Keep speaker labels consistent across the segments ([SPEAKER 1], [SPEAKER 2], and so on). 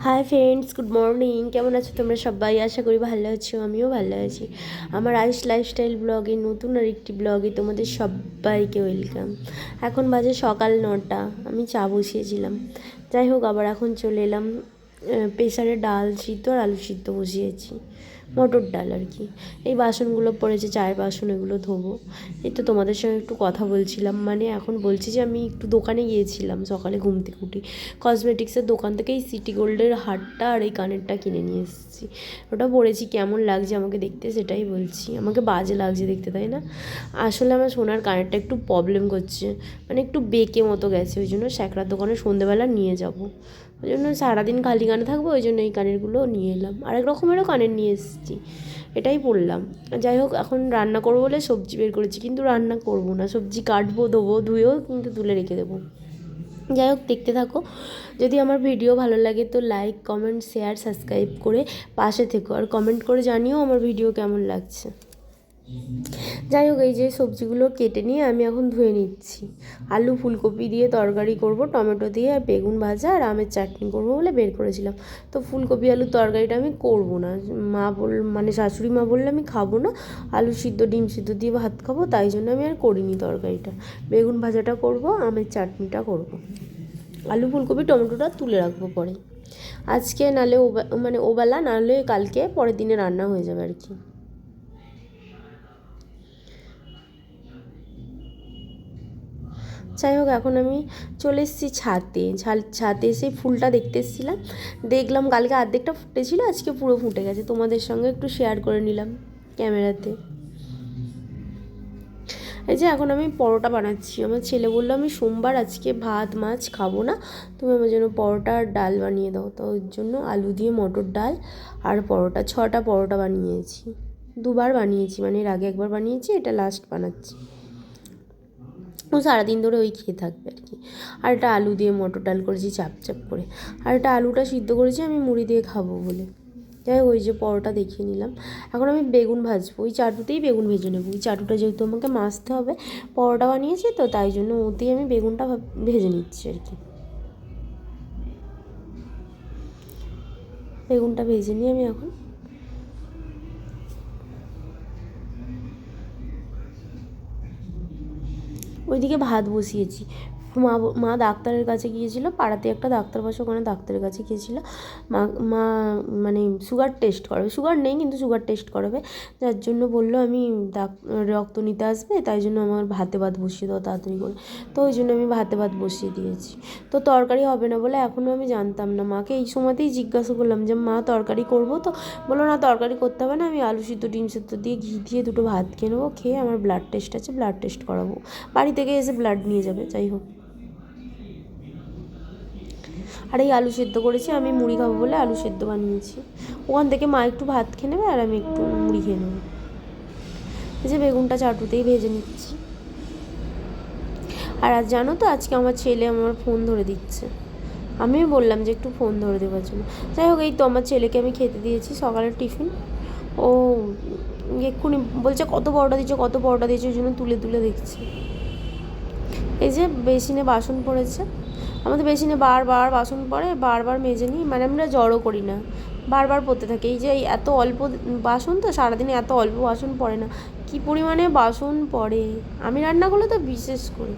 [SPEAKER 1] Hi friends, good morning. কেমন আছো তোমরা সবাই? আশা করি ভালো আছো, আমিও ভালো আছি। আমার আইস লাইফস্টাইল ব্লগে নতুন আর একটি ব্লগে তোমাদের সবাইকে ওয়েলকাম। এখন বাজে সকাল 9টা, আমি চা বসিয়েছিলাম। যাই হোক, আবার এখন চলে এলাম। প্রেসারে ডাল সিদ্ধ আর আলু সিদ্ধ বসিয়েছি, মটর ডাল আর কি। এই বাসনগুলো পড়েছে, চায়ের বাসন, এগুলো ধোবো। এই তো তোমাদের সঙ্গে একটু কথা বলছিলাম, মানে এখন বলছি যে আমি একটু দোকানে গিয়েছিলাম সকালে ঘুম থেকে উঠি। কসমেটিক্সের দোকান থেকে এই সিটি গোল্ডের হারটা আর এই কানেরটা কিনে নিয়ে এসেছি। ওটা পরেছি, কেমন লাগছে আমাকে দেখতে সেটাই বলছি। আমাকে বাজে লাগছে দেখতে, তাই না? আসলে আমার সোনার কানেরটা একটু প্রবলেম করছে, মানে একটু বেঁকে মতো গেছে। ওই জন্য স্যাকরার দোকানে সন্ধেবেলা নিয়ে যাব, ওই জন্য সারাদিন খালি কানে থাকবো, ওই জন্য এই কানেরগুলো নিয়ে এলাম। আরেক রকমেরও কানের নিয়ে এসেছি, এটাই পরলাম। যাই হোক, এখন রান্না করবো বলে সবজি বের করেছি, কিন্তু রান্না করবো না, সবজি কাটবো, দেবো, ধুয়েও কিন্তু তুলে রেখে দেবো। যাই হোক, দেখতে থাকো। যদি আমার ভিডিও ভালো লাগে তো লাইক, কমেন্ট, শেয়ার, সাবস্ক্রাইব করে পাশে থেকো, আর কমেন্ট করে জানিও আমার ভিডিও কেমন লাগছে। যাই হোক, এই যে সবজিগুলো কেটে নিয়ে আমি এখন ধুয়ে নিচ্ছি। আলু ফুলকপি দিয়ে তরকারি করব, টমেটো দিয়ে, আর বেগুন ভাজা আর আমের চাটনি করব বলে বের করেছিলাম। তো ফুলকপি আলুর তরকারিটা আমি করব না, মানে শাশুড়ি মা বললে আমি খাবো না, আলু সিদ্ধ ডিম সিদ্ধ দিয়ে ভাত খাবো, তাই জন্য আমি আর করিনি তরকারিটা। বেগুন ভাজাটা করব, আমের চাটনিটা করব, আলু ফুলকপি টমেটোটা তুলে রাখবো পরে। আজকে নালে মানে ওবেলা, নাহলে কালকে পরের দিনে রান্না হয়ে যাবে আর কি। যাই হোক, এখন আমি চলে এসেছি ছাদে। ছাদে এসে ফুলটা দেখতে এসেছিলাম, দেখলাম কালকে অর্ধেকটা ফুটেছিল, আজকে পুরো ফুটে গেছে। তোমাদের সঙ্গে একটু শেয়ার করে নিলাম ক্যামেরাতে। এই যে এখন আমি পরোটা বানাচ্ছি। আমার ছেলে বললো আমি সোমবার আজকে ভাত মাছ খাবো না, তুমি আমার জন্য পরোটা আর ডাল বানিয়ে দাও। তো ওই জন্য আলু দিয়ে মটর ডাল আর পরোটা, 6টা পরোটা বানিয়েছি। দুবার বানিয়েছি, মানে এর আগে একবার বানিয়েছি, এটা লাস্ট বানাচ্ছি। ও সারাদিন ধরে ওই খেয়ে থাকবে আর কি। আর এটা আলু দিয়ে মটর ডাল করেছি চাপ চাপ করে, আর এটা আলুটা সিদ্ধ করেছি আমি মুড়ি দিয়ে খাবো বলে। যাই হোক, ওই যে পরোটা দেখিয়ে নিলাম। এখন আমি বেগুন ভাজবো, ওই চাটুতেই বেগুন ভেজে নেবো। ওই চাটুটা যেহেতু আমাকে মাজতে হবে, পরোটা বানিয়েছি তো, তাই জন্য ওতেই আমি বেগুনটা ভেজে নিচ্ছি আর কি। বেগুনটা ভেজে নিয়ে আমি এখন ওইদিকে ভাত বসিয়েছি। মা ডাক্তারের কাছে গিয়েছিলো, পাড়াতে একটা ডাক্তার বসে, ওখানে ডাক্তারের কাছে গিয়েছিলো। মা মা মানে সুগার টেস্ট করাবে, সুগার নেই কিন্তু সুগার টেস্ট করাবে, যার জন্য বললো আমি রক্ত নিতে আসবে, তাই জন্য আমার ভাতে ভাত বসিয়ে দাও তাড়াতাড়ি করে। তো ওই জন্য আমি ভাতে ভাত বসিয়ে দিয়েছি। তো তরকারি হবে না বলে এখনও আমি জানতাম না, মাকে এই সময়তেই জিজ্ঞাসা করলাম যে মা তরকারি করবো তো? বললো না, তরকারি করতে হবে না, আমি আলু সিদ্ধ ডিম সিদ্ধ দিয়ে ঘি দিয়ে দুটো ভাত খেয়ে নেবো, খেয়ে আমার ব্লাড টেস্ট আছে, ব্লাড টেস্ট করাবো, বাড়ি থেকে এসে ব্লাড নিয়ে যাবে। যাই হোক, আর এই আলু সেদ্ধ করেছি, আমি মুড়ি খাবো বলে আলু সেদ্ধ বানিয়েছি। ওখান থেকে মা একটু ভাত খেয়ে নেবে আর আমি একটু মুড়ি খেয়ে নেবো। এই যে বেগুনটা চাটুতেই ভেজে নিচ্ছি। আর আজ জানো তো, আজকে আমার ছেলে আমার ফোন ধরে দিচ্ছে, আমিও বললাম যে একটু ফোন ধরে দেওয়ার জন্য। যাই হোক, এই তো আমার ছেলেকে আমি খেতে দিয়েছি সকালের টিফিন। ও এক্ষুনি বলছে কত পরোটা দিয়েছো, কত পরোটা দিয়েছো, ওই জন্য তুলে তুলে দেখছি। এই যে বেসিনে বাসন পড়েছে, আমাদের বেসিনে বারবার বাসন পড়ে, বারবার মেজে নিই, মানে আমরা জড়ো করি না, বারবার পড়তে থাকে। এই যে এত অল্প বাসন তো, সারাদিনে এত অল্প বাসন পড়ে না, কী পরিমাণে বাসন পড়ে, আমি রান্না করলে তো বিশেষ করে।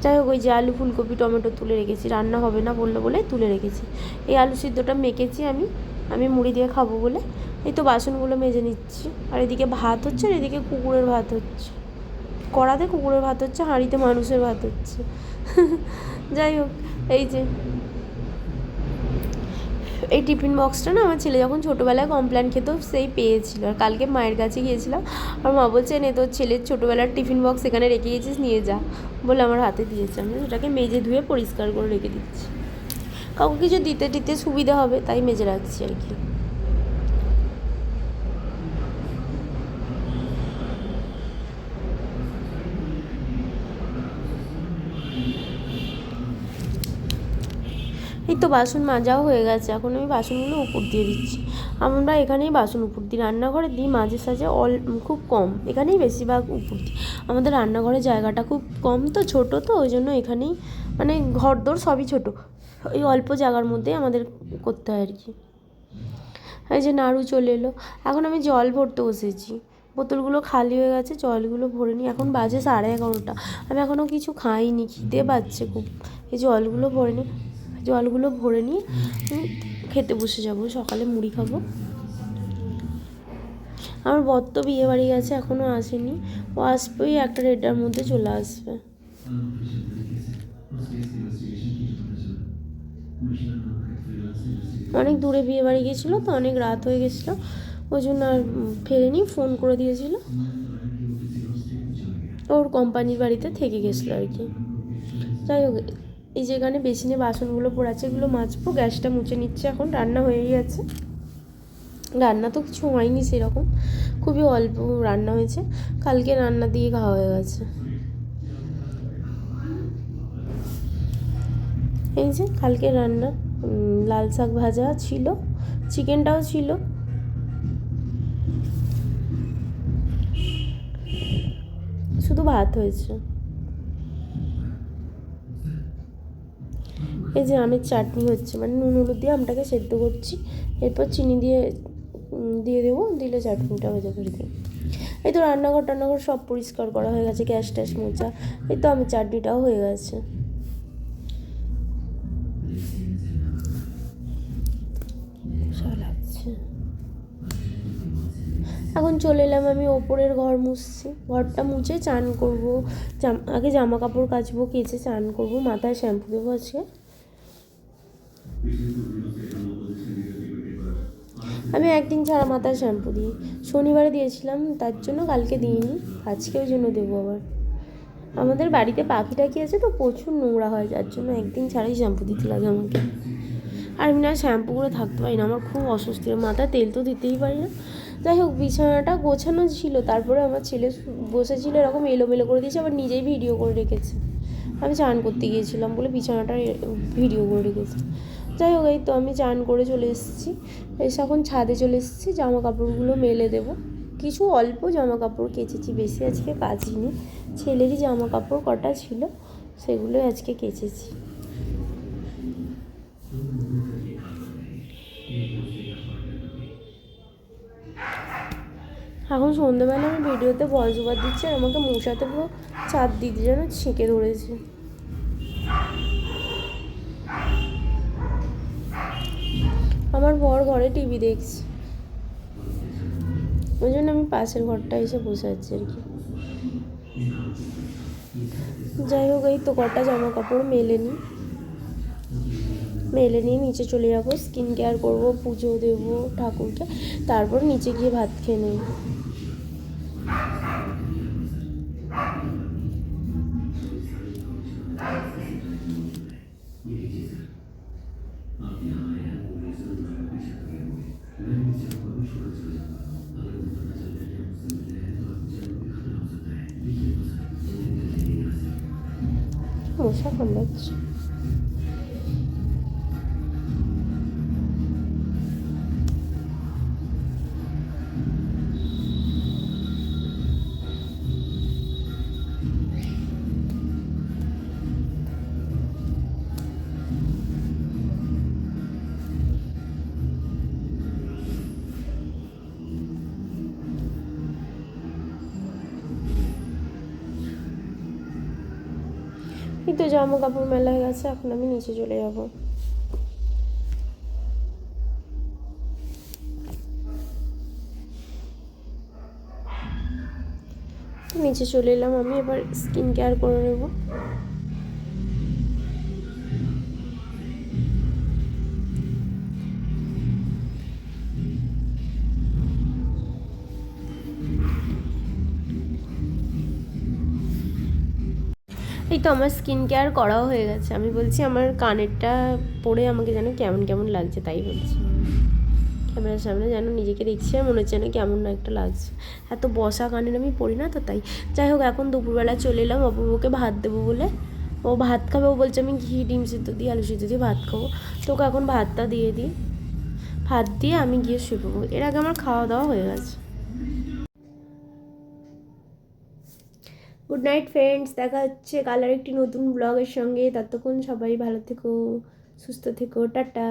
[SPEAKER 1] যাই হোক, ওই যে আলু ফুলকপি টমেটো তুলে রেখেছি, রান্না হবে না বললো বলে তুলে রেখেছি। এই আলু সিদ্ধটা মেখেছি আমি মুড়ি দিয়ে খাবো বলে। এই তো বাসনগুলো মেজে নিচ্ছি, আর এদিকে ভাত হচ্ছে, আর এদিকে কুকুরের ভাত হচ্ছে। কড়াতে কুকুরের ভাত হচ্ছে, হাঁড়িতে মানুষের ভাত হচ্ছে। যাই হোক, এই যে এই টিফিন বক্সটা না আমার ছেলে যখন ছোটোবেলায় কমপ্ল্যান খেত সেই পেয়েছিল, আর কালকে মায়ের কাছে গিয়েছিলাম, আর মা বলছে নে তোর ছেলের ছোটোবেলার টিফিন বক্স এখানে রেখে গেছিস, নিয়ে যা বলে আমার হাতে দিয়েছে। আমি সেটাকে মেজে ধুয়ে পরিষ্কার করে রেখে দিচ্ছি, কাউকে কিছু দিতে টিতে সুবিধা হবে তাই মেজে রাখছি আর কি। এই তো বাসন মাজাও হয়ে গেছে, এখন আমি বাসনগুলো উপর দিয়ে দিচ্ছি। আমরা এখানেই বাসন উপর দিই, রান্নাঘরে দিই মাঝে সাঝে, খুব কম, এখানেই বেশিরভাগ উপর দিই। আমাদের রান্নাঘরের জায়গাটা খুব কম তো, ছোটো তো, ওই জন্য এখানেই, মানে ঘরদোর সবই ছোটো, ওই অল্প জায়গার মধ্যে আমাদের করতে হয় আর কি। এই যে নাড়ু চলে এলো। এখন আমি জল ভরতে বসেছি, বোতলগুলো খালি হয়ে গেছে, জলগুলো ভরে নিই। এখন বাজে 11:30, আমি এখনও কিছু খাইনি, খিদে পাচ্ছে খুব। এই জলগুলো ভরে নিই, জলগুলো ভরে নিয়ে খেতে বসে যাবো, সকালে মুড়ি খাবো। আমার বর তো বিয়ে বাড়ি গেছে, এখনও আসেনি, ও আসবেই 1-1:30টার মধ্যে চলে আসবে। অনেক দূরে বিয়ে বাড়ি গেছিলো তো, অনেক রাত হয়ে গেছিলো, ওই জন্য আর ফেরেনি। ফোন করে দিয়েছিলো, ওর কোম্পানির বাড়িতে থেকে গেছিলো আর কি। যাই হোক, এই যেখানে বেসিনে বাসনগুলো পড়ে আছে এগুলো মাজবো, গ্যাসটা মুছে নিচ্ছে। এখন রান্না হয়েই গেছে, রান্না তো কিছু হয়নি সেরকম, খুবই অল্প রান্না হয়েছে, কালকে রান্না দিয়ে খাওয়া হয়ে গেছে। এই যে কালকে রান্না, লাল শাক ভাজা ছিল, চিকেনটাও ছিল, শুধু ভাত হয়েছে। এই যে আমের চাটনি হচ্ছে, মানে নুন হলুদ দিয়ে আমটাকে সেদ্ধ করছি, এরপর চিনি দিয়ে দিয়ে দেবো, দিলে চাটনিটা হয়ে যাবে আর কি। এই তো রান্নাঘর টান্নাঘর সব পরিষ্কার করা হয়ে গেছে, গ্যাস ট্যাস মোছা, এই তো আমের চাটনিটাও হয়ে গেছে। লাগছে। এখন চলে এলাম আমি ওপরের ঘর মুছছি, ঘরটা মুছে চান করবো, আগে জামা কাপড় কাচবো, কেচে চান করবো, মাথায় শ্যাম্পু দেবো আজকে। আমি একদিন ছাড়া মাথায় শ্যাম্পু দিই, শনিবারে দিয়েছিলাম, তার জন্য কালকে দিইনি, আজকে ওই জন্য দেবো আবার। আমাদের বাড়িতে পাখি টাখি আছে তো, প্রচুর নোংরা হয়, যার জন্য একদিন ছাড়াই শ্যাম্পু দিতে লাগে আমাকে। আর আমি না শ্যাম্পু করে থাকতে পারি না, আমার খুব অস্বস্তি, মাথায় তেল তো দিতেই পারি না। যাই হোক, বিছানাটা গোছানো ছিল, তারপরে আমার ছেলে বসেছিল এরকম এলোমেলো করে দিয়েছে, আবার নিজেই ভিডিও করে রেখেছে। আমি চান করতে গিয়েছিলাম বলে বিছানাটা ভিডিও করে রেখেছে। যাই হোক, এই তো আমি চান করে চলে এসেছি, এসে এখন ছাদে চলে এসেছি, জামা কাপড়গুলো মেলে দেবো। কিছু অল্প জামা কাপড় কেচেছি, বেশি আজকে কাচিনি, ছেলেরই জামা কাপড় কটা ছিল সেগুলোই আজকে কেচেছি। এখন সন্ধ্যেবেলা আমি ভিডিওতে ভয়েস ওভার দিচ্ছি, আর আমাকে মশাতে পুরো চাপ দিতে যেন ছেঁকে ধরেছে। আমার বর ঘরে টিভি দেখছে, ওই জন্য আমি পাশের ঘরটা এসে বসে আছি আর কি। যাই হোক, এই তো কটা জামা কাপড় মেলে নিয়ে নিচে চলে যাবো, স্কিন কেয়ার করবো, পুজো দেবো ঠাকুরকে, তারপর নিচে গিয়ে ভাত খেয়ে নেব। মশা কামড়াচ্ছে। এই তো জামা কাপড় মেলা হয়ে গেছে, এখন আমি নিচে চলে যাব। নিচে চলে এলাম আমি, এবার স্কিন কেয়ার করে নেব। এই তো আমার স্কিন কেয়ার করাও হয়ে গেছে। আমি বলছি আমার কানেরটা পরে আমাকে যেন কেমন কেমন লাগছে, তাই বলছি। ক্যামেরার সামনে যেন নিজেকে দেখছি আর মনে হচ্ছে যেন কেমন না একটা লাগছে, এত বসা কানের আমি পড়ি না তো তাই। যাই হোক, এখন দুপুরবেলা চলে এলাম অপূর্বকে ভাত দেবো বলে, ও ভাত খাবে, ও বলছে আমি ঘি ডিম সিদ্ধ দিয়ে আলু সিদ্ধ দিয়ে ভাত খাবো, তো ওকে এখন ভাতটা দিয়ে দিই, ভাত দিয়ে আমি গিয়ে শুয়ে পড়বো। এর আগে আমার খাওয়া দাওয়া হয়ে গেছে। গুড নাইট ফ্রেন্ডস, দেখা হচ্ছে কাল আর একটি নতুন ব্লগের সঙ্গে। ততক্ষণ সবাই ভালো থেকো, সুস্থ থেকো, টাটা।